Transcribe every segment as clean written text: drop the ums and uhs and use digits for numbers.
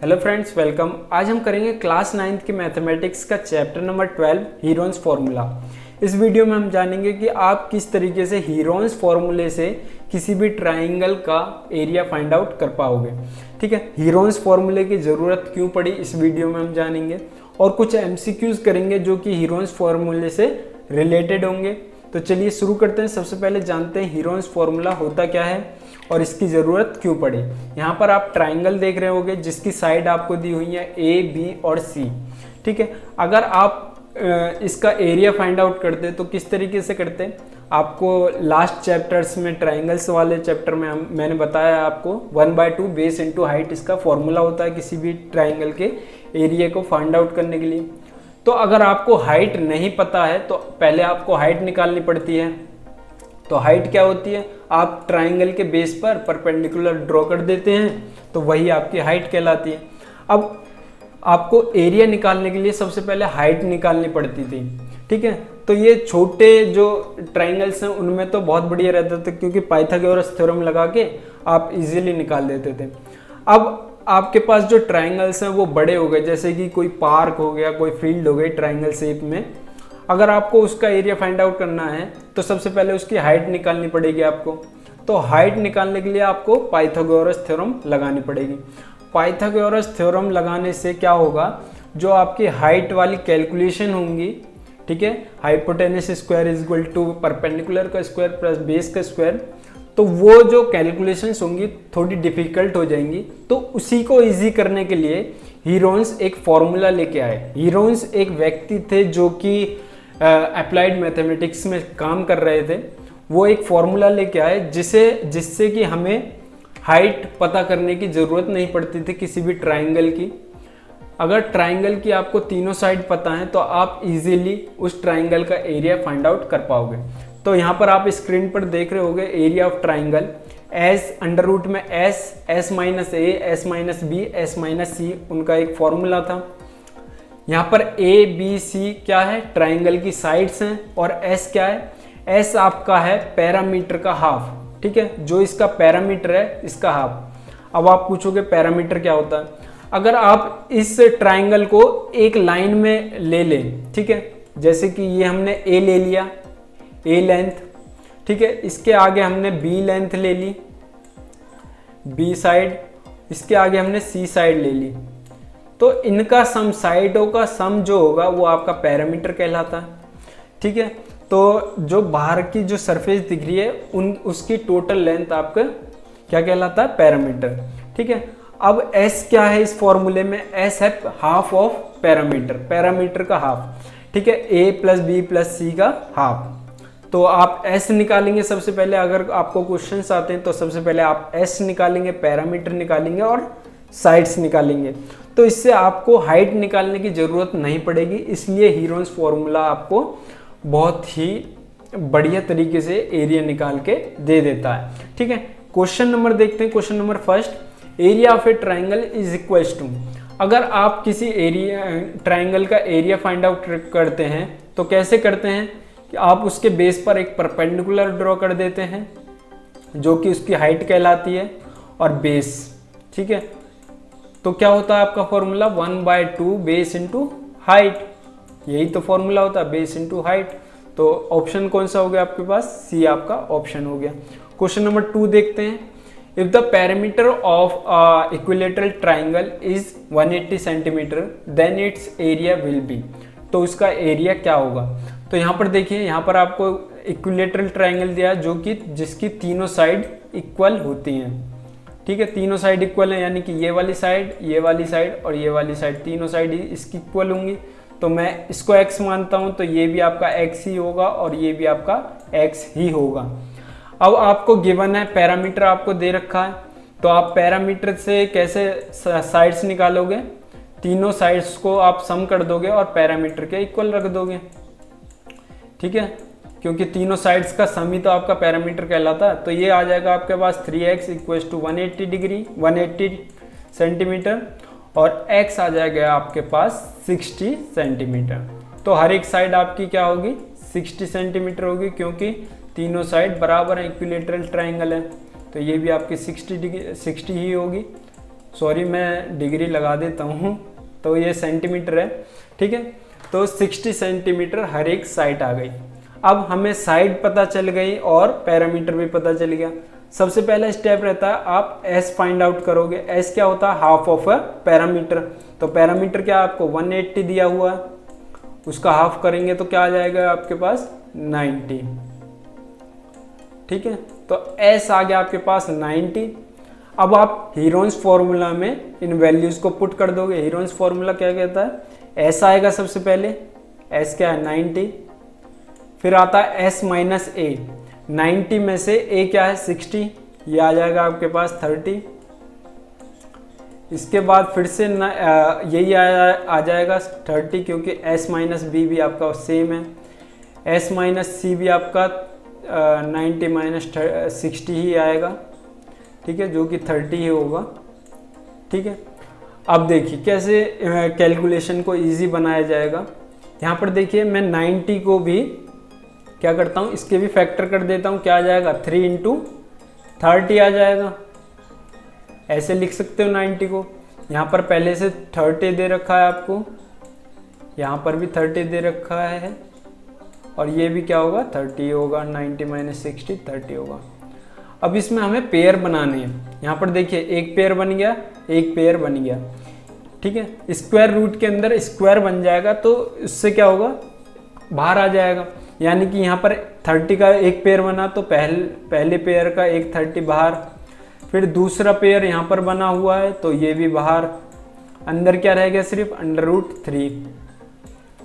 Hello friends, welcome. आज हम करेंगे क्लास 9th की मैथमेटिक्स का चैप्टर नंबर 12 हीरोन्स फार्मूला। इस वीडियो में हम जानेंगे कि आप किस तरीके से हीरोन्स फार्मूले से किसी भी ट्राइंगल का एरिया फाइंड आउट कर पाओगे। ठीक है, हीरोन्स फार्मूले की ज़रूरत क्यों पड़ी इस वीडियो में हम जानेंगे और कुछ एमसीक्यूज करेंगे जो कि हीरोन्स फार्मूले से रिलेटेड होंगे। तो चलिए शुरू करते हैं। सबसे पहले जानते हैं हीरोन्स फार्मूला होता क्या है और इसकी ज़रूरत क्यों पड़ी। यहाँ पर आप ट्राइंगल देख रहे होंगे जिसकी साइड आपको दी हुई है ए, बी और सी। ठीक है, अगर आप इसका एरिया फाइंड आउट करते तो किस तरीके से करते, आपको लास्ट चैप्टर्स में ट्राइंगल्स वाले चैप्टर में मैंने बताया आपको 1/2 बेस इंटू हाइट इसका फॉर्मूला होता है किसी भी ट्राइंगल के एरिया को फाइंड आउट करने के लिए। तो अगर आपको हाइट नहीं पता है तो पहले आपको हाइट निकालनी पड़ती है। तो हाइट क्या होती है, आप ट्राइंगल के बेस पर परपेंडिकुलर ड्रॉ कर देते हैं तो वही आपकी हाइट कहलाती है। अब आपको एरिया निकालने के लिए सबसे पहले हाइट निकालनी पड़ती थी। ठीक है, तो ये छोटे जो ट्राइंगल्स हैं उनमें तो बहुत बढ़िया रहता था क्योंकि पाइथागोरस थ्योरम लगा के आप इजीली निकाल देते थे। अब आपके पास जो ट्राइंगल्स हैं वो बड़े हो गए, जैसे कि कोई पार्क हो गया, कोई फील्ड हो गई ट्राइंगल शेप में। अगर आपको उसका एरिया फाइंड आउट करना है तो सबसे पहले उसकी हाइट निकालनी पड़ेगी आपको। तो हाइट निकालने के लिए आपको पाइथागोरस थ्योरम लगानी पड़ेगी। पाइथागोरस थ्योरम लगाने से क्या होगा, जो आपकी हाइट वाली कैलकुलेशन होंगी, ठीक है, hypotenuse square is equal to perpendicular का स्क्वायर प्लस बेस का स्क्वायर, तो वो जो कैलकुलेशंस होंगी थोड़ी डिफिकल्ट हो जाएंगी। तो उसी को इजी करने के लिए हीरोन्स एक फॉर्मूला लेके आए। हीरोन्स एक व्यक्ति थे जो कि अप्लाइड मैथमेटिक्स में काम कर रहे थे। वो एक फॉर्मूला लेके आए जिससे कि हमें हाइट पता करने की ज़रूरत नहीं पड़ती थी किसी भी ट्राइंगल की। अगर ट्राइंगल की आपको तीनों साइड पता है तो आप इजीली उस ट्राइंगल का एरिया फाइंड आउट कर पाओगे। तो यहाँ पर आप स्क्रीन पर देख रहे होगे area of triangle S under root में S minus A, S minus B, S minus C, उनका एक फॉर्मूला था। यहाँ पर ए बी सी क्या है, ट्राइंगल की साइड्स हैं, और एस क्या है, एस आपका है पैरामीटर का हाफ। ठीक है, जो इसका पैरामीटर है इसका हाफ। अब आप पूछोगे पैरामीटर क्या होता है। अगर आप इस ट्राइंगल को एक लाइन में ले लें, ठीक है, जैसे कि ये हमने ए ले लिया, ए लेंथ, ठीक है, इसके आगे हमने बी लेंथ ले ली, बी साइड, इसके आगे हमने सी साइड ले ली, तो इनका सम, साइडों का सम जो होगा वो आपका पैरामीटर कहलाता है। ठीक है, तो जो बाहर की जो सरफेस दिख रही है उसकी टोटल लेंथ आपका क्या कहलाता है, पैरामीटर। ठीक है, अब s क्या है इस फॉर्मूले में, s है हाफ ऑफ पैरामीटर, पैरामीटर का हाफ। ठीक है, a प्लस बी प्लस सी का हाफ। तो आप s निकालेंगे सबसे पहले। अगर आपको क्वेश्चंस आते हैं तो सबसे पहले आप s निकालेंगे, पैरामीटर निकालेंगे और साइड्स निकालेंगे। तो इससे आपको हाइट निकालने की ज़रूरत नहीं पड़ेगी, इसलिए हीरोन्स फार्मूला आपको बहुत ही बढ़िया तरीके से एरिया निकाल के दे देता है। ठीक है, क्वेश्चन नंबर देखते हैं। Question number first, area of a triangle is equals to. अगर आप किसी एरिया ट्राइंगल का एरिया फाइंड आउट करते हैं तो कैसे करते हैं कि आप उसके बेस पर एक परपेंडिकुलर ड्रॉ कर देते हैं जो कि उसकी हाइट कहलाती है, और बेस। ठीक है, तो क्या होता है आपका फॉर्मूला, 1/2 बेस इंटू हाइट। यही तो फॉर्मूला होता है, बेस इंटू हाइट। तो ऑप्शन कौन सा हो गया आपके पास, सी आपका ऑप्शन हो गया। क्वेश्चन नंबर 2 देखते हैं। If the parameter of equilateral triangle is 180 centimetre then its area will be. तो उसका एरिया क्या होगा। तो यहाँ पर देखिए, यहाँ पर आपको इक्विलेटरल ट्राइंगल दिया जो कि जिसकी तीनों साइड इक्वल होती हैं। ठीक है, तीनों साइड इक्वल है, यानी कि ये वाली साइड, ये वाली साइड और ये वाली साइड, तीनों साइड इसकी इक्वल होंगी। तो मैं इसको x मानता हूं, तो ये भी आपका x ही होगा और ये भी आपका x ही होगा। अब आपको गिवन है, पैरामीटर आपको दे रखा है, तो आप पैरामीटर से कैसे साइड्स निकालोगे, तीनों साइड्स को आप सम कर दोगे और पैरामीटर के इक्वल रख दोगे। ठीक है, क्योंकि तीनों साइड्स का सम ही तो आपका पैरामीटर कहलाता है। तो ये आ जाएगा आपके पास 3x equals to 180 degree 180 centimetre, और x आ जाएगा आपके पास 60 सेंटीमीटर। तो हर एक साइड आपकी क्या होगी, 60 सेंटीमीटर होगी, क्योंकि तीनों साइड बराबर है, इक्विलेटरल ट्राइंगल है। तो ये भी आपकी 60 ही होगी। सॉरी मैं डिग्री लगा देता हूँ, तो ये सेंटीमीटर है, ठीक है। तो 60 सेंटीमीटर हर एक साइड आ गई। अब हमें साइड पता चल गई और पैरामीटर भी पता चल गया। सबसे पहला स्टेप रहता है आप एस फाइंड आउट करोगे। एस क्या होता है? Half of a parameter. तो पैरामीटर क्या आपको 180 दिया हुआ है, उसका हाफ करेंगे तो क्या आ जाएगा आपके पास 90, ठीक है। तो एस आ गया आपके पास 90। अब आप हीरोन्स फॉर्मूला में इन वैल्यूज को पुट कर दोगे। हीरोन्स फॉर्मूला क्या कहता है? एस आएगा सबसे पहले, एस क्या है 90, फिर आता है एस माइनस ए, 90 में से ए क्या है 60, ये आ जाएगा आपके पास 30। इसके बाद फिर से यही आ जाएगा 30, क्योंकि एस माइनस बी भी आपका सेम है। एस माइनस सी भी आपका 90 माइनस 60 ही आएगा, ठीक है, जो कि 30 ही होगा, ठीक है। अब देखिए कैसे कैलकुलेशन को इजी बनाया जाएगा। यहाँ पर देखिए मैं 90 को भी क्या करता हूँ, इसके भी फैक्टर कर देता हूँ। क्या आ जाएगा 3 इंटू 30 आ जाएगा। ऐसे लिख सकते हो 90 को। यहाँ पर पहले से 30 दे रखा है आपको, यहाँ पर भी 30 दे रखा है, और ये भी क्या होगा 30 होगा। 90 माइनस 60 30 होगा। अब इसमें हमें पेयर बनाने हैं। यहाँ पर देखिए एक पेयर बन गया, एक पेयर बन गया, ठीक है। स्क्वायर रूट के अंदर स्क्वायर बन जाएगा, तो उससे क्या होगा बाहर आ जाएगा। यानी कि यहाँ पर 30 का एक पेयर बना, तो पहले पेयर का एक 30 बाहर, फिर दूसरा पेयर यहाँ पर बना हुआ है तो ये भी बाहर। अंदर क्या रह गया? सिर्फ √3,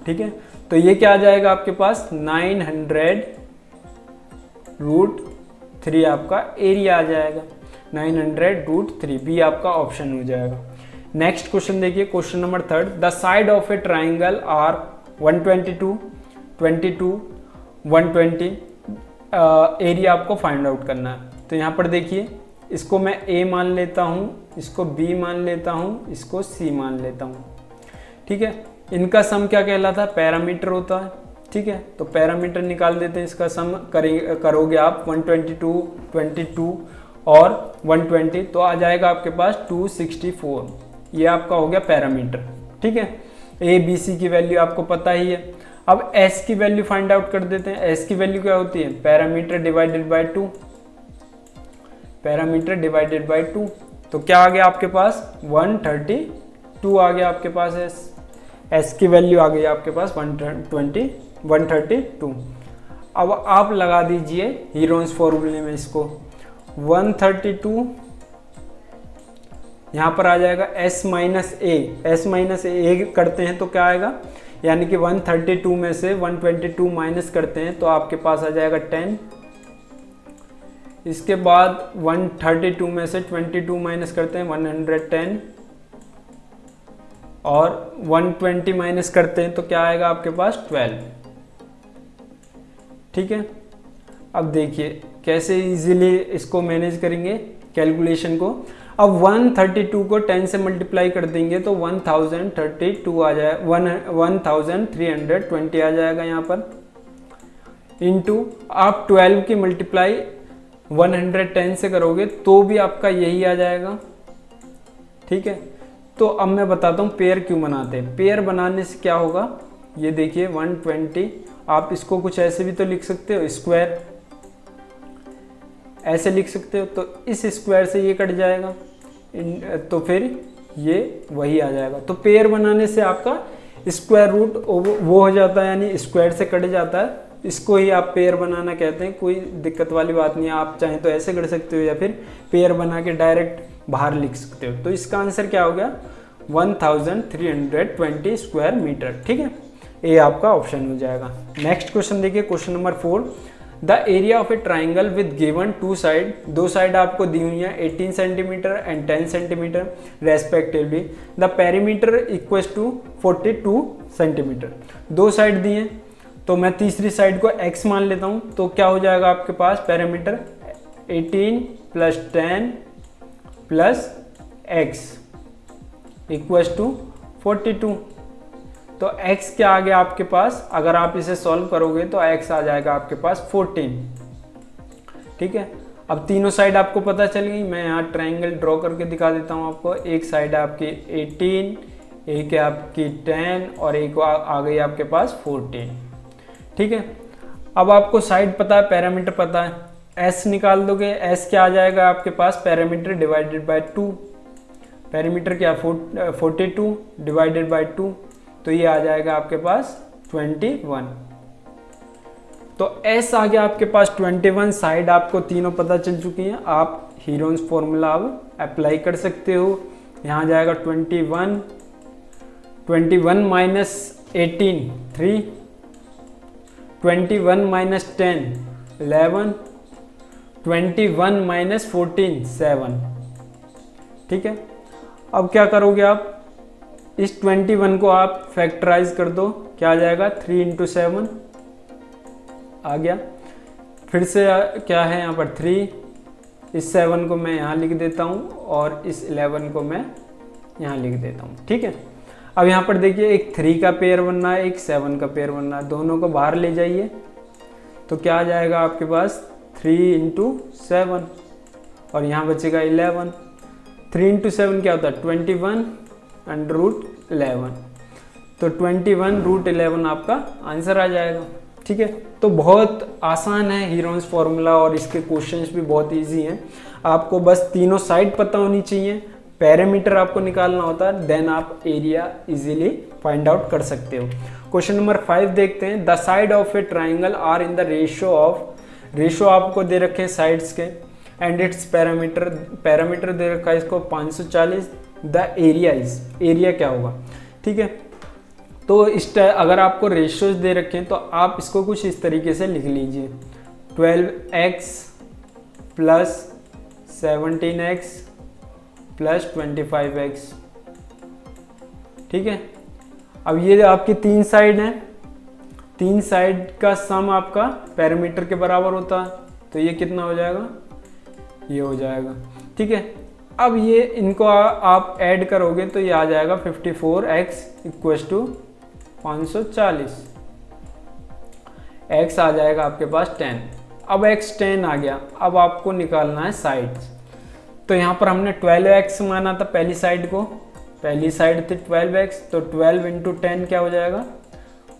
ठीक है। तो ये क्या आ जाएगा आपके पास 900√3 आपका एरिया आ जाएगा। 900√3 बी आपका ऑप्शन हो जाएगा। नेक्स्ट क्वेश्चन देखिए, question number 3। The side of a triangle are 122, 22, 120। Area आपको फाइंड आउट करना है। तो यहाँ पर देखिए इसको मैं ए मान लेता हूँ, इसको बी मान लेता हूँ, इसको सी मान लेता हूँ, ठीक है। इनका सम क्या कहलाता है? पैरामीटर होता है, ठीक है। तो पैरामीटर निकाल देते हैं। इसका सम करोगे आप 122, 22 और 120, तो आ जाएगा आपके पास 264। ये आपका हो गया पैरामीटर, ठीक है। ए बी सी की वैल्यू आपको पता ही है। अब एस की वैल्यू फाइंड आउट कर देते हैं। एस की वैल्यू क्या होती है? Parameter divided by 2, parameter divided by 2। तो क्या आ गया आपके पास 132 आ गया आपके पास। एस की वैल्यू आ गई आपके पास 132। अब आप लगा दीजिए हीरोन्स फॉर्मूले में इसको 132, यहाँ पर आ जाएगा S minus A. S minus ए करते हैं तो क्या आएगा? यानी कि 132 में से 122 माइनस करते हैं तो आपके पास आ जाएगा 10। इसके बाद 132 में से 22 माइनस करते हैं 110, और 120 माइनस करते हैं तो क्या आएगा आपके पास 12, ठीक है। अब देखिए कैसे इजीली इसको मैनेज करेंगे कैलकुलेशन को। अब 132 को 10 से मल्टीप्लाई कर देंगे तो 1032 आ जाए, 1320 आ जाएगा यहाँ पर। इंटू आप 12 की मल्टीप्लाई 110 से करोगे तो भी आपका यही आ जाएगा, ठीक है। तो अब मैं बताता हूँ पेयर क्यों बनाते हैं। पेयर बनाने से क्या होगा, ये देखिए 120, आप इसको कुछ ऐसे भी तो लिख सकते हो, स्क्वायर ऐसे लिख सकते हो, तो इस स्क्वायर से ये कट जाएगा, तो फिर ये वही आ जाएगा। तो पेयर बनाने से आपका स्क्वायर रूट वो हो जाता है, यानी स्क्वायर से कट जाता है। इसको ही आप पेयर बनाना कहते हैं। कोई दिक्कत वाली बात नहीं है, आप चाहें तो ऐसे कर सकते हो या फिर पेयर बना के डायरेक्ट बाहर लिख सकते हो। तो इसका आंसर क्या हो गया 1320 स्क्वायर मीटर, ठीक है। ए आपका ऑप्शन हो जाएगा। नेक्स्ट क्वेश्चन देखिए, question number 4। The area of a triangle with given two side, दो साइड आपको दी हुई है 18 centimetre and 10 centimetre respectively. The perimeter equal to 42 centimetre. दो साइड दी हैं, तो मैं तीसरी साइड को x मान लेता हूं, तो क्या हो जाएगा आपके पास पैरामीटर 18 + 10 + x इक्वल टू 42। तो x क्या आ गया आपके पास, अगर आप इसे सॉल्व करोगे तो x आ जाएगा आपके पास 14, ठीक है। अब तीनों साइड आपको पता चल गई। मैं यहाँ ट्रायंगल ड्रॉ करके दिखा देता हूँ आपको। एक साइड है आपकी 18, एक है आपकी 10 और एक आ गई आपके पास 14। ठीक है, अब आपको साइड पता है, पैरामीटर पता है, एस निकाल दोगे। एस क्या आ जाएगा आपके पास, पैरामीटर डिवाइडेड बाय 2। पैरामीटर क्या 42 डिवाइडेड बाय 2, तो ये आ जाएगा आपके पास 21। तो एस आ गया आपके पास 21। साइड आपको तीनों पता चल चुकी हैं। आप हीरोन्स फॉर्मूला अब अप्लाई कर सकते हो। यहाँ जाएगा 21 माइनस 18 3, 21 माइनस 10 11, 21 माइनस 14 7। ठीक है, अब क्या करोगे आप, इस 21 को आप फैक्टराइज कर दो। क्या आ जाएगा, 3 इंटू 7 आ गया। फिर से क्या है यहाँ पर 3, इस 7 को मैं यहाँ लिख देता हूँ और इस 11 को मैं यहाँ लिख देता हूँ। ठीक है, अब यहाँ पर देखिए एक 3 का पेयर बनना है, एक 7 का पेयर बनना है, दोनों को बाहर ले जाइए। तो क्या आ जाएगा आपके पास 3 इंटू 7 और यहाँ बचेगा 11। 3 इंटू 7 क्या होता है 21 अंडर रूट 11। तो 21 रूट 11 आपका आंसर आ जाएगा। ठीक है, तो बहुत आसान है हीरोन्स फॉर्मूला और इसके क्वेश्चंस भी बहुत इजी हैं। आपको बस तीनों साइड पता होनी चाहिए, पैरामीटर आपको निकालना होता है, देन आप एरिया इजीली फाइंड आउट कर सकते हो। क्वेश्चन नंबर 5 देखते हैं। The side of a triangle are in the ratio आपको दे रखे हैं साइड्स के, एंड इट्स पैरामीटर दे रखा है इसको 540। द एरिया क्या होगा। ठीक है, तो अगर आपको रेशियोज दे रखे हैं तो आप इसको कुछ इस तरीके से लिख लीजिए, 12x plus 17x plus 25x। ठीक है, अब ये आपकी 3 साइड हैं, 3 साइड का सम आपका पैरामीटर के बराबर होता है, तो ये कितना हो जाएगा, ये हो जाएगा। ठीक है, अब ये इनको आप ऐड करोगे तो ये आ जाएगा 54x इक्वल टू 540। x आ जाएगा आपके पास 10। अब x 10 आ गया। अब आपको निकालना है साइड्स। तो यहाँ पर हमने 12x माना था पहली साइड को, पहली साइड थी 12x, तो 12 इंटू 10 क्या हो जाएगा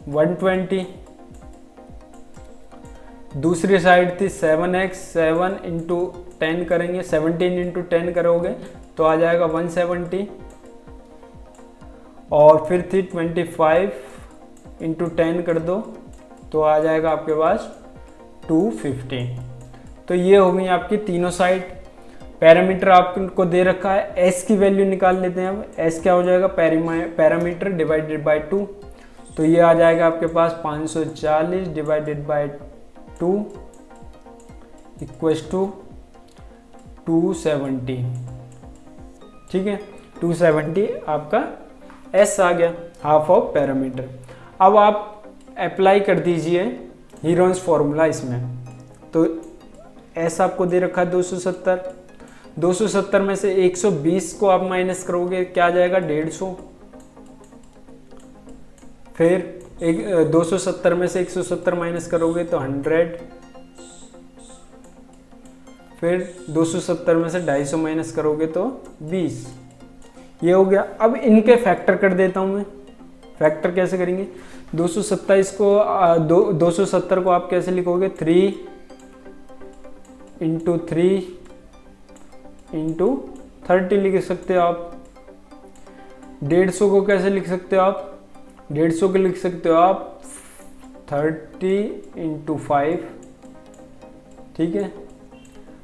120। दूसरी साइड थी 7x, 7 इंटू 10 करेंगे, 17 इंटू 10 करोगे तो आ जाएगा 170। और फिर थी 25 इंटू 10 कर दो तो आ जाएगा आपके पास 250। तो ये हो गई आपकी तीनों साइड। पैरामीटर आपको दे रखा है, s की वैल्यू निकाल लेते हैं। अब s क्या हो जाएगा, पैरामीटर डिवाइडेड बाय 2, तो ये आ जाएगा आपके पास 540 डिवाइडेड बाय 2 इक्वल्स टू 270। ठीक है, 270 आपका s आ गया, हाफ ऑफ पैरामीटर। अब आप अप्लाई कर दीजिए हीरोन्स फॉर्मूला इसमें। तो s आपको दे रखा है 270, 270 में से 120 को आप माइनस करोगे, क्या आ जाएगा 150। फिर 270 में से 170 माइनस करोगे तो 100। फिर 270 में से 250 माइनस करोगे तो 20। ये हो गया। अब इनके फैक्टर कर देता हूं मैं। फैक्टर कैसे करेंगे, 270 को आप कैसे लिखोगे, 3 इंटू 3 इंटू 30 लिख सकते हो आप। 150 को कैसे लिख सकते हो आप, 150 को लिख सकते हो आप 30 इंटू 5। ठीक है,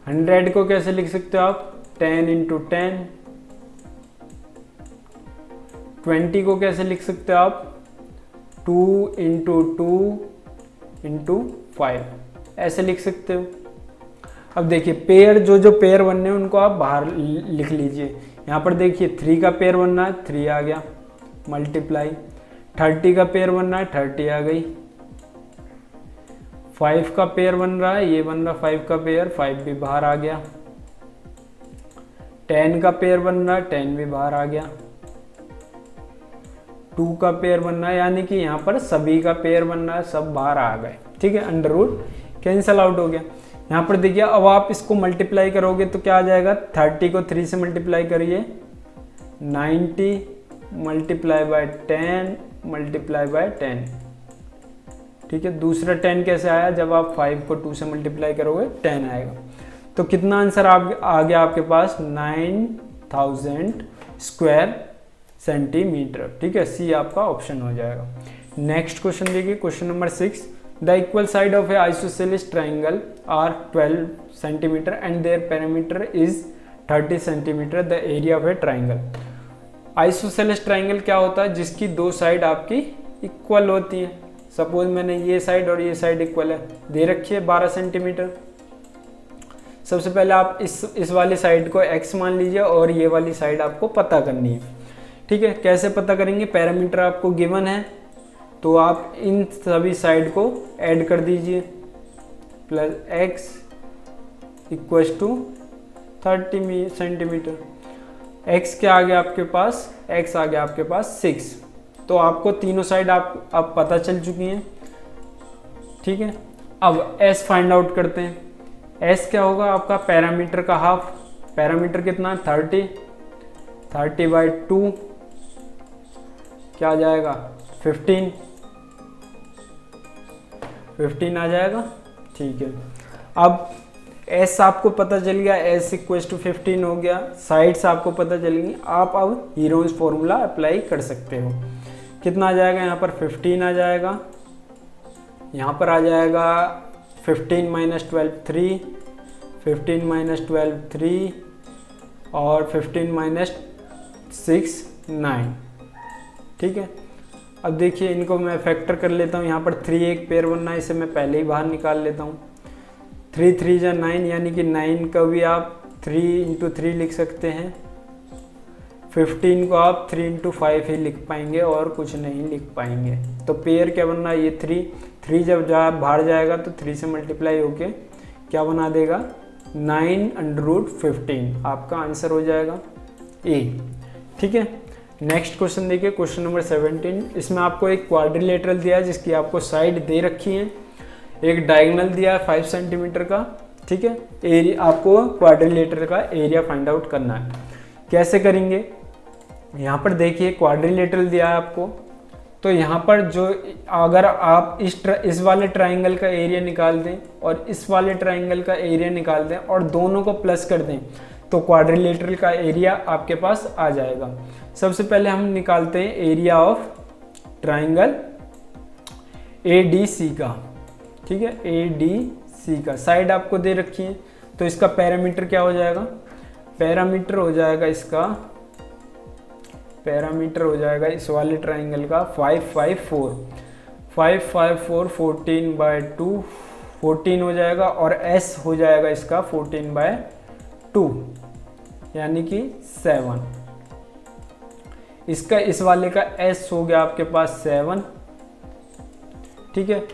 100 को कैसे लिख सकते हो आप, 10 इंटू 10। 20 को कैसे लिख सकते हो आप, 2 इंटू 2 इंटू 5, ऐसे लिख सकते हो। अब देखिए पेयर, जो पेयर बनने हैं उनको आप बाहर लिख लीजिए। यहाँ पर देखिए 3 का पेयर बनना है, 3 आ गया, मल्टीप्लाई। 30 का पेयर बनना है, 30 आ गई। 5 का पेयर बन रहा है, ये बन रहा 5 का पेयर, 5 भी बाहर आ गया। 10 का पेयर बन रहा है, 10 भी बाहर आ गया। 2 का पेयर बनना है, यानी कि यहाँ पर सभी का पेयर बनना है, सब बाहर आ गए। ठीक है, अंडर रूट कैंसल आउट हो गया। यहाँ पर देखिए अब आप इसको मल्टीप्लाई करोगे तो क्या आ जाएगा, 30 को 3 से मल्टीप्लाई करिए, 90 मल्टीप्लाई बाय 10 मल्टीप्लाई बाय 10, ठीक है। दूसरा 10 कैसे आया, जब आप 5 को 2 से मल्टीप्लाई करोगे 10 आएगा। तो कितना आंसर आ गया आपके पास, 9000 स्क्वायर सेंटीमीटर, ठीक है। सी आपका ऑप्शन हो जाएगा। नेक्स्ट क्वेश्चन देखिए, question number 6, the equal side of a isosceles triangle are 12 centimetre and their perimeter is 30 centimetre, the area of a triangle. Isosceles triangle क्या होता है, जिसकी दो साइड आपकी इक्वल होती है। सपोज मैंने ये साइड और ये साइड इक्वल है, दे रखी है 12 सेंटीमीटर। सबसे पहले आप इस वाली साइड को x मान लीजिए और ये वाली साइड आपको पता करनी है, ठीक है। कैसे पता करेंगे, पैरामीटर आपको गिवन है तो आप इन सभी साइड को ऐड कर दीजिए, plus x equals to 30 centimetre. x क्या आ गया आपके पास, x आ गया आपके पास 6। तो आपको तीनों साइड आप पता चल चुकी हैं, ठीक है। अब s फाइंड आउट करते हैं। s क्या होगा, आपका पैरामीटर का हाफ, पैरामीटर कितना, 30 बाई 2 क्या आ जाएगा, 15 आ जाएगा, ठीक है। अब s आपको पता चल गया, s इक्वल्स टू 15 हो गया, साइड्स आपको पता चल गई। आप अब हीरोन्स फॉर्मूला अप्लाई कर सकते हो। कितना आ जाएगा, यहाँ पर 15 आ जाएगा, यहाँ पर आ जाएगा 15 माइनस 12 3, 15 माइनस 12 3 और 15 माइनस 6 9, ठीक है। अब देखिए इनको मैं फैक्टर कर लेता हूँ। यहाँ पर 3 एक पेयर बनना है, इसे मैं पहले ही बाहर निकाल लेता हूँ। 3 3 जा 9, यानी कि 9 का भी आप 3 इंटू 3 लिख सकते हैं। 15 को आप 3 इंटू 5 ही लिख पाएंगे और कुछ नहीं लिख पाएंगे। तो पेयर क्या बनना है, ये 3 जब बाहर जाएगा तो 3 से मल्टीप्लाई होके क्या बना देगा, 9√15 आपका आंसर हो जाएगा ए, ठीक है। नेक्स्ट क्वेश्चन देखिए, क्वेश्चन नंबर 17। इसमें आपको एक क्वाड्रिलेटरल दिया है जिसकी आपको साइड दे रखी है, एक डायगोनल दिया है 5 सेंटीमीटर का, ठीक है। एरिया आपको क्वाड्रिलेटरल का एरिया फाइंड आउट करना है। कैसे करेंगे, यहाँ पर देखिए क्वाड्रिलेटरल दिया है आपको, तो यहाँ पर जो अगर आप इस वाले ट्राइंगल का एरिया निकाल दें और इस वाले ट्राइंगल का एरिया निकाल दें और दोनों को प्लस कर दें तो क्वाड्रिलेटरल का एरिया आपके पास आ जाएगा। सबसे पहले हम निकालते हैं एरिया ऑफ ट्राइंगल ADC का, ठीक है। ADC का साइड आपको दे रखी है, तो इसका पैरामीटर क्या हो जाएगा, पैरामीटर हो जाएगा इस वाले ट्राइंगल का 554 14 बाय 2 14 हो जाएगा, और S हो जाएगा इसका 14 बाय 2 यानी कि 7। इसका इस वाले का S हो गया आपके पास 7, ठीक है।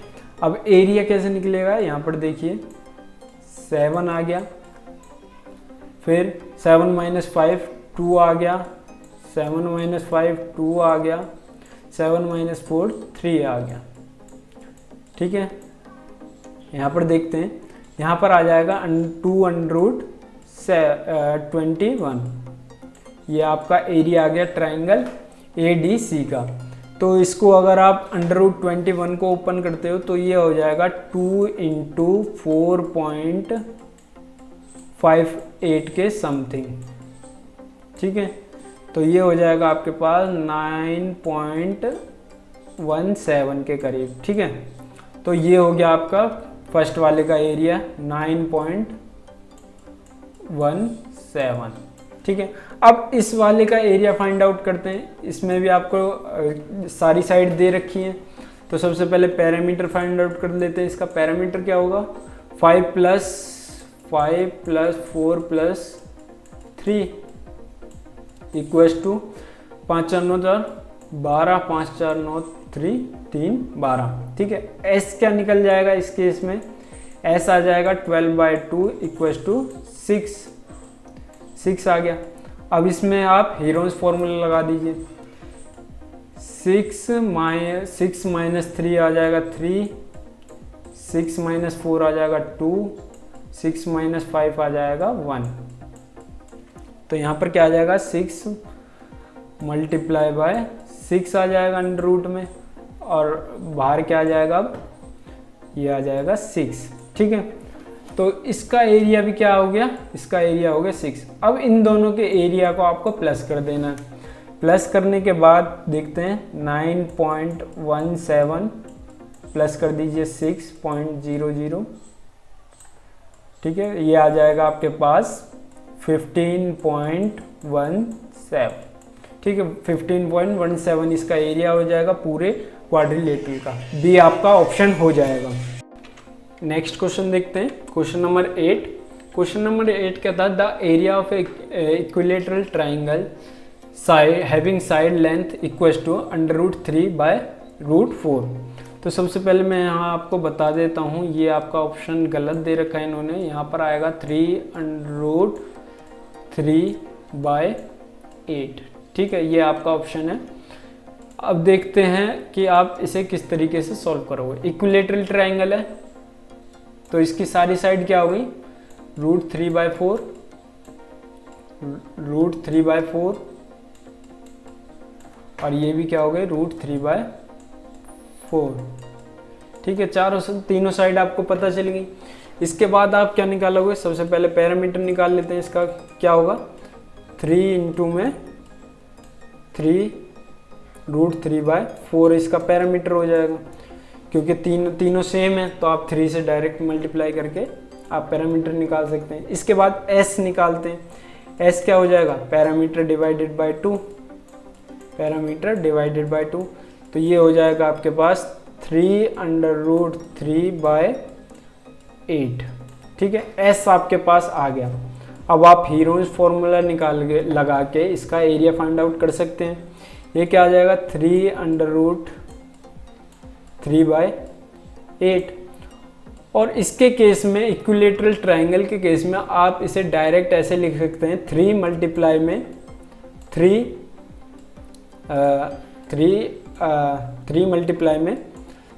अब एरिया कैसे निकलेगा, यहाँ पर देखिए 7 आ गया, फिर 7 माइनस 5 2 आ गया, 7 माइनस 5 2 आ गया, 7 माइनस 4 3 आ गया, ठीक है। यहाँ पर देखते हैं, यहाँ पर आ जाएगा 2√21, ये आपका एरिया आ गया ट्राइंगल ADC का। तो इसको अगर आप √21 को ओपन करते हो तो ये हो जाएगा 2 इंटू 4.58 के समथिंग, ठीक है। तो ये हो जाएगा आपके पास 9.17 के करीब, ठीक है। तो ये हो गया आपका फर्स्ट वाले का एरिया 9.17, ठीक है। अब इस वाले का एरिया फाइंड आउट करते हैं। इसमें भी आपको सारी साइड दे रखी है, तो सबसे पहले पैरामीटर फाइंड आउट कर लेते हैं। इसका पैरामीटर क्या होगा, 5 + 4 + 3 इक्वल्स टू 5 4 9 12, 5 4 9 3 3 12, ठीक है। S क्या निकल जाएगा इस केस में, S आ जाएगा 12 बाई 2 इक्वल्स टू 6 आ गया। अब इसमें आप हीरोन्स फॉर्मूला लगा दीजिए, 6 माइनस 3 आ जाएगा 3, 6 माइनस 4 आ जाएगा 2, 6 माइनस 5 आ जाएगा 1। तो यहाँ पर क्या आ जाएगा 6 मल्टीप्लाई बाय 6 आ जाएगा अंडर रूट में, और बाहर क्या आ जाएगा, अब ये आ जाएगा 6। ठीक है, तो इसका एरिया भी क्या हो गया, इसका एरिया हो गया 6। अब इन दोनों के एरिया को आपको प्लस कर देना है। प्लस करने के बाद देखते हैं 9.17 प्लस कर दीजिए 6.00। ठीक है, ये आ जाएगा आपके पास 15.17। ठीक है, 15.17 इसका एरिया हो जाएगा पूरे क्वाड्रिलेटरल का। बी आपका ऑप्शन हो जाएगा। नेक्स्ट क्वेश्चन देखते हैं, क्वेश्चन नंबर 8। क्वेश्चन नंबर 8 कहता है the area of equilateral triangle having side length equals to √3/√4। तो सबसे पहले मैं यहाँ आपको बता देता हूँ, ये आपका ऑप्शन गलत दे रखा है इन्होंने। यहाँ पर आएगा 3√3/8। ठीक है, ये आपका ऑप्शन है। अब देखते हैं कि आप इसे किस तरीके से सॉल्व करोगे। इक्विलेटरल ट्राइंगल है तो इसकी सारी साइड क्या होगी, √3/4, √3/4, और ये भी क्या हो गए, √3/4। ठीक है, तीनों साइड आपको पता चल गई। इसके बाद आप क्या निकालोगे, सबसे पहले पैरामीटर निकाल लेते हैं। इसका क्या होगा, 3 × 3 √3/4 इसका पैरामीटर हो जाएगा। क्योंकि तीनों सेम है तो आप 3 से डायरेक्ट मल्टीप्लाई करके आप पैरामीटर निकाल सकते हैं। इसके बाद s निकालते हैं। s क्या हो जाएगा, parameter divided by 2, parameter divided by 2। तो ये हो जाएगा आपके पास 3√3/8। ठीक है, s आपके पास आ गया। अब आप हीरोज फॉर्मूला निकाल के लगा के इसका एरिया फाइंड आउट कर सकते हैं। ये क्या आ जाएगा, 3√3/8। और इसके केस में, इक्विलेटरल ट्राइंगल के केस में, आप इसे डायरेक्ट ऐसे लिख सकते हैं, 3 मल्टीप्लाई में 3 मल्टीप्लाई में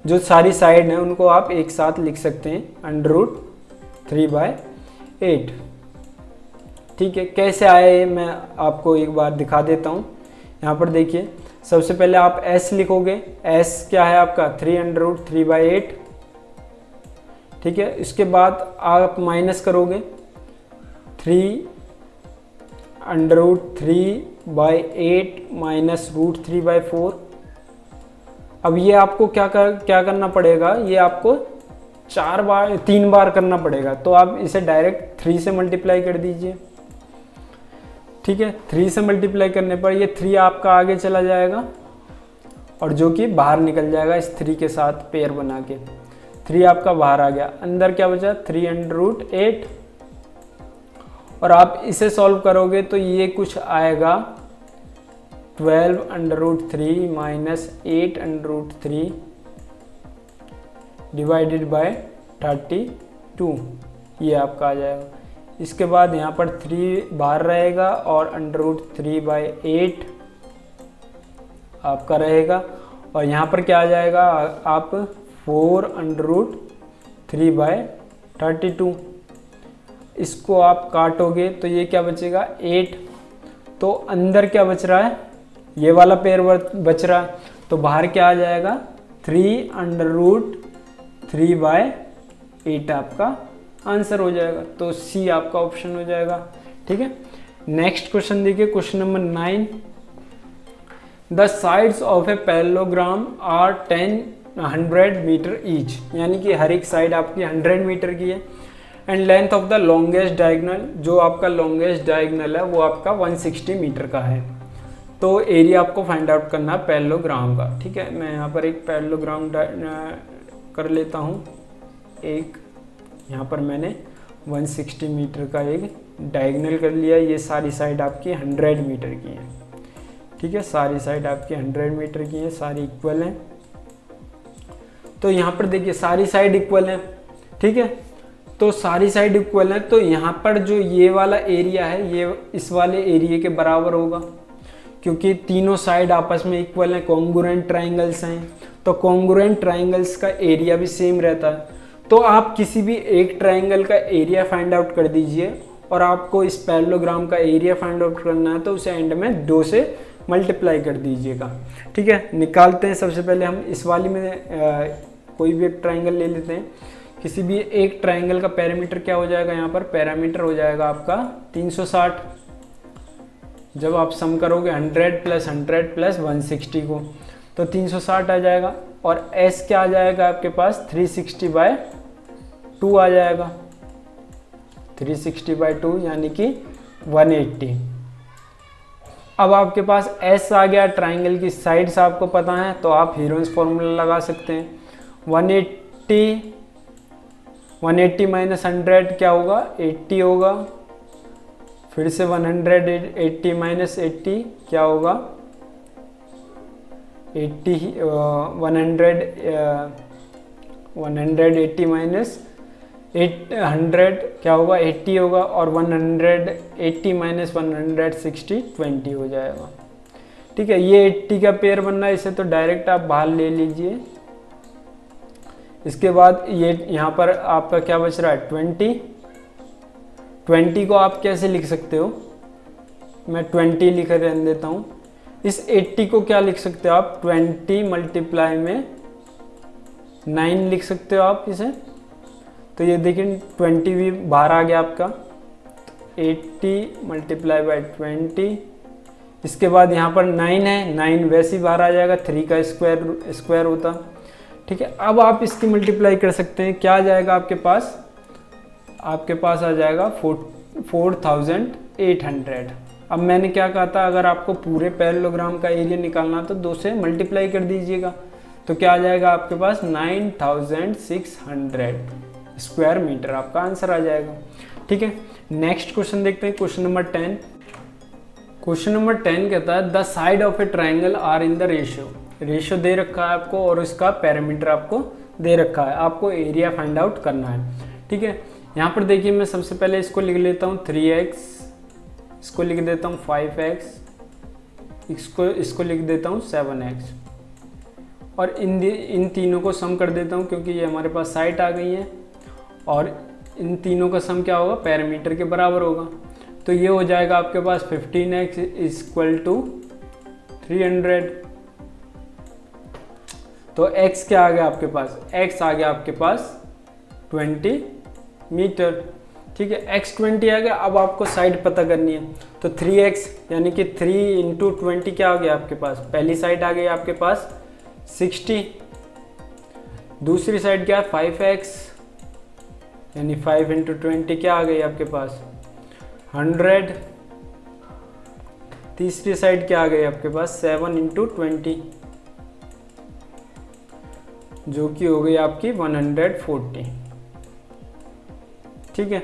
जो सारी साइड हैं उनको आप एक साथ लिख सकते हैं, √3/8। ठीक है, कैसे आए मैं आपको एक बार दिखा देता हूँ। यहाँ पर देखिए, सबसे पहले आप s लिखोगे। s क्या है आपका, 3√3/8। ठीक है, इसके बाद आप माइनस करोगे 3√3/8 माइनस √3/4। अब ये आपको क्या करना पड़ेगा, ये आपको 3 बार करना पड़ेगा। तो आप इसे डायरेक्ट 3 से मल्टीप्लाई कर दीजिए। ठीक है, 3 से मल्टीप्लाई करने पर ये 3 आपका आगे चला जाएगा और जो कि बाहर निकल जाएगा इस 3 के साथ पेयर बना के। 3 आपका बाहर आ गया, अंदर क्या बचा, 3√8। और आप इसे सॉल्व करोगे तो ये कुछ आएगा 12√3 माइनस 8√3 डिवाइडेड बाय 32, ये आपका आ जाएगा। इसके बाद यहाँ पर 3 बाहर रहेगा और √3/8 आपका रहेगा। और यहाँ पर क्या आ जाएगा, आप 4√3/32। इसको आप काटोगे तो ये क्या बचेगा, 8। तो अंदर क्या बच रहा है, ये वाला पेयर बच रहा है। तो बाहर क्या आ जाएगा, 3√3/8 आपका आंसर हो जाएगा। तो सी आपका ऑप्शन हो जाएगा। ठीक है, नेक्स्ट क्वेश्चन देखिए, question number 9। The sides of a parallelogram are 100 metre each, यानी कि हर एक साइड आपकी 100 मीटर की है। And length of the longest diagonal, जो आपका लॉन्गेस्ट डायगोनल है वो आपका 160 मीटर का है। तो एरिया आपको फाइंड आउट करना है पैरेललोग्राम का। ठीक है, मैं यहाँ पर एक पैरेललोग्राम कर लेता हूँ। एक यहाँ पर मैंने 160 मीटर का एक डायगोनल कर लिया। ये सारी साइड आपकी 100 मीटर की है। ठीक है, सारी साइड आपकी 100 मीटर की है, सारी इक्वल हैं। तो यहाँ पर देखिए सारी साइड इक्वल है। ठीक है, तो सारी साइड इक्वल है, तो यहाँ पर जो ये वाला एरिया है ये इस वाले एरिया के बराबर होगा, क्योंकि तीनों साइड आपस में इक्वल हैं, कॉन्ग्रुएंट ट्राइंगल्स हैं। तो कॉन्ग्रुएंट ट्राइंगल्स का एरिया भी सेम रहता है। तो आप किसी भी एक ट्राइंगल का एरिया फाइंड आउट कर दीजिए और आपको इस पैरेललोग्राम का एरिया फाइंड आउट करना है तो उसे एंड में 2 से मल्टीप्लाई कर दीजिएगा। ठीक है, निकालते हैं। सबसे पहले हम इस वाली में कोई भी एक ट्राइंगल ले लेते हैं। किसी भी एक ट्राइंगल का पैरामीटर क्या हो जाएगा, यहाँ पर पैरामीटर हो जाएगा आपका 360। जब आप सम करोगे 100 + 100 + 160 को तो 360 आ जाएगा। और s क्या आ जाएगा आपके पास, 360/2 आ जाएगा। 360/2 यानी कि 180। अब आपके पास s आ गया, ट्राइंगल की साइड्स आपको पता है तो आप हीरोन्स फॉर्मूला लगा सकते हैं। 180 - 100 क्या होगा, 80 होगा। फिर से 180 - 80 क्या होगा, 80 180 - 100 क्या होगा, 80 होगा। और 180 - 160 20 हो जाएगा। ठीक है, ये 80 का पेयर बनना है, इसे तो डायरेक्ट आप बाहर ले लीजिए। इसके बाद ये यहाँ पर आपका क्या बच रहा है, 20 को आप कैसे लिख सकते हो, मैं 20 लिख रहने देता हूँ। इस 80 को क्या लिख सकते हो आप, 20 × में 9 लिख सकते हो आप इसे। तो ये देखिए 20 भी बाहर आ गया आपका, 80 × 20। इसके बाद यहाँ पर 9 है, 9 वैसे ही बाहर आ जाएगा, 3 का स्क्वायर होता। ठीक है, अब आप इसकी मल्टीप्लाई कर सकते हैं। क्या आ जाएगा आपके पास, आपके पास आ जाएगा 4800। अब मैंने क्या कहा था, अगर आपको पूरे पैरेललोग्राम का एरिया निकालना तो 2 से मल्टीप्लाई कर दीजिएगा। तो क्या आ जाएगा आपके पास, 9600 स्क्वायर मीटर आपका आंसर आ जाएगा। ठीक है, नेक्स्ट क्वेश्चन देखते हैं, क्वेश्चन नंबर 10। क्वेश्चन नंबर 10 कहता है the side of a triangle are in the ratio दे रखा है आपको और इसका पैरामीटर आपको दे रखा है, आपको एरिया फाइंड आउट करना है। ठीक है, यहाँ पर देखिए मैं सबसे पहले इसको लिख लेता हूँ 3x, इसको लिख देता हूँ 5x, इसको लिख देता हूँ 7x और इन तीनों को सम कर देता हूँ क्योंकि ये हमारे पास साइड आ गई है और इन तीनों का सम क्या होगा, पैरामीटर के बराबर होगा। तो ये हो जाएगा आपके पास 15x = 300। तो x क्या आ गया आपके पास, x आ गया आपके पास 20 मीटर। ठीक है, x 20 आ गया। अब आपको साइड पता करनी है तो 3x यानी कि 3 × 20 क्या आ गया आपके पास, पहली साइड आ गई आपके पास 60, दूसरी साइड क्या है 5x यानी 5 × 20 क्या आ गई आपके पास 100, तीसरी साइड क्या आ गई आपके पास 7 × 20 जो कि हो गई आपकी 140। ठीक है,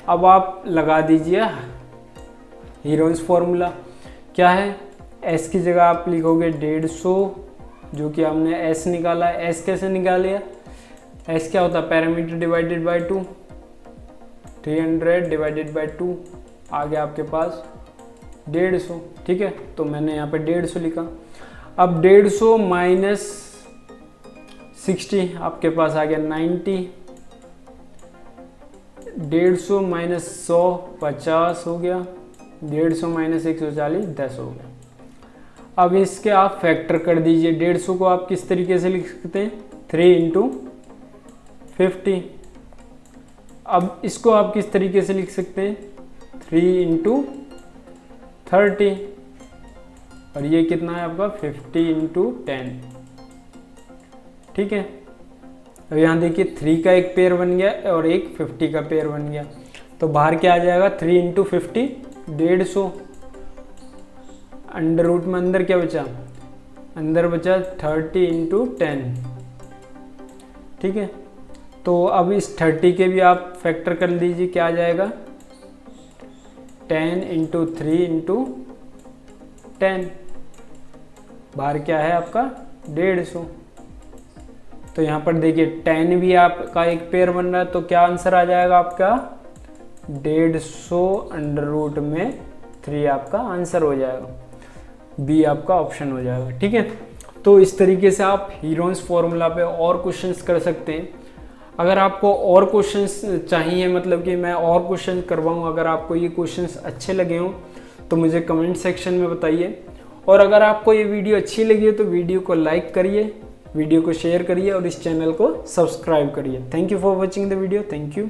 अब आप लगा दीजिए हीरोन्स फॉर्मूला। क्या है, s की जगह आप लिखोगे 150 जो कि हमने s निकाला है। s कैसे निकाले, s क्या होता है, parameter divided by 2, 300 divided by 2 आ गया आपके पास 150। ठीक है, तो मैंने यहाँ पे 150 लिखा। अब 150 - 60 आपके पास आ गया 90, 150 - 100 50 हो गया, 150 - 140 10 हो गया। अब इसके आप फैक्टर कर दीजिए। 150 को आप किस तरीके से लिख सकते हैं, 3 × 50। अब इसको आप किस तरीके से लिख सकते हैं, 3 × 30 और ये कितना है आपका 50 × 10। ठीक है, अब यहाँ देखिए 3 का एक पेयर बन गया और एक 50 का पेयर बन गया। तो बाहर क्या आ जाएगा, 3 × 50 150, अंडर रूट में अंदर क्या बचा, अंदर बचा 30 × 10। ठीक है, तो अब इस 30 के भी आप फैक्टर कर लीजिए। क्या आ जाएगा, 10 × 3 × 10, बाहर क्या है आपका 150। तो यहाँ पर देखिए 10 भी आपका एक पेयर बन रहा है। तो क्या आंसर आ जाएगा आपका 150 अंडर रूट में 3 आपका आंसर हो जाएगा, बी आपका ऑप्शन हो जाएगा। ठीक है, तो इस तरीके से आप हीरोन्स फॉर्मूला पे और क्वेश्चंस कर सकते हैं। अगर आपको और क्वेश्चंस चाहिए, मतलब कि मैं और क्वेश्चन करवाऊँ, अगर आपको ये क्वेश्चंस अच्छे लगे हों तो मुझे कमेंट सेक्शन में बताइए। और अगर आपको ये वीडियो अच्छी लगी हो तो वीडियो को लाइक करिए, वीडियो को शेयर करिए और इस चैनल को सब्सक्राइब करिए। Thank you for watching the video. Thank you.